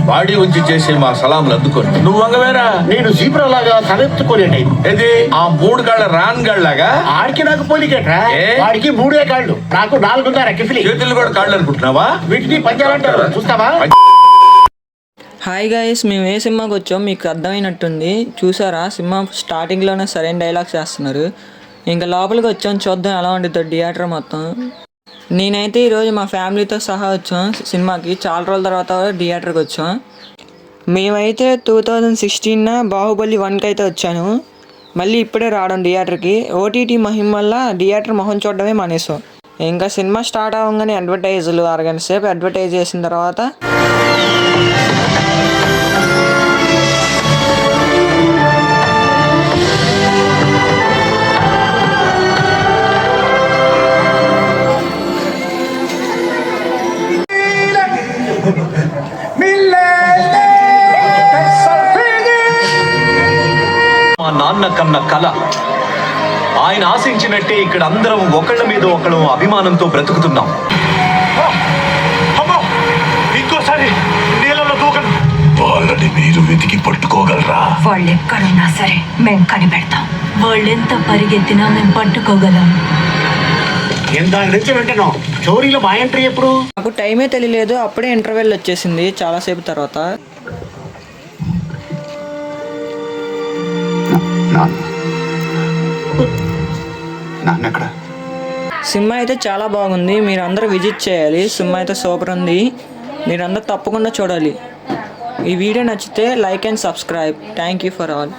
Body ఉంచి చేసే మా సలాంలు అందుకోండి. నువ్వు వంగవేరా, నేను జీబ్రా లాగా తలెత్తుకునే టైం. ఏది ఆ 3 కాళ్ళ రాన్ గాళ్ళలాగా? ఆడికి నాకు పోలికేట్రా, వాడికి 3 కాళ్ళు, నాకు 4 కిఫిలి. చేతులు కూడా కాళ్ళు అనుకుంటున్నావా? వీటిని పంచాలంటారు, చూస్తావా? హాయ్ గైస్, మేము ఏ సినిమాకి వచ్చాం మీకు అర్థమైనట్టుంది. చూసారా, సినిమా స్టార్టింగ్లోనే సరైన డైలాగ్స్ చేస్తున్నారు. ఇంకా లోపలికి వచ్చాం, చూద్దాం ఎలా ఉంటుందో థియేటర్ మొత్తం. నేనైతే ఈరోజు మా ఫ్యామిలీతో సహా వచ్చాం సినిమాకి. చాలా రోజుల తర్వాత థియేటర్కి వచ్చాం. మేమైతే 2016 బాహుబలి 1కి అయితే వచ్చాను. మళ్ళీ ఇప్పుడే రావడం థియేటర్కి. ఓటీటీ మహిమ వల్ల థియేటర్ మొహం చూడడమే మానేసాం. ఇంకా సినిమా స్టార్ట్ అవ్వగానే అడ్వర్టైజులు, అరగంట సేపు అడ్వర్టైజ్ చేసిన తర్వాత మా నాన్న కన్న కళ, ఆయన ఆశించినట్టే ఇక్కడ అందరం ఒకళ్ళ మీద ఒకళ్ళు అభిమానంతో బ్రతుకుతున్నాం. ఇంకోసారి నీళ్ళలో దూకను. వాళ్ళని మీరు వెతికి పట్టుకోగలరా? వాళ్ళు ఎక్కడున్నా సరే మేము కనిపెడతాం. వాళ్ళు ఎంత పరిగెత్తినా మేము పట్టుకోగలం. దాని నుంచి వింటున్నాం. స్టోరీలో మా ఎంట్రీ ఎప్పుడు? నాకు టైమే తెలియలేదు, అప్పుడే ఇంటర్వెల్ వచ్చేసింది చాలాసేపు తర్వాత. సినిమా అయితే చాలా బాగుంది, మీరందరూ విజిట్ చేయాలి. సినిమా అయితే సూపర్ ఉంది, మీరందరూ తప్పకుండా చూడాలి. ఈ వీడియో నచ్చితే like and subscribe. Thank you for all.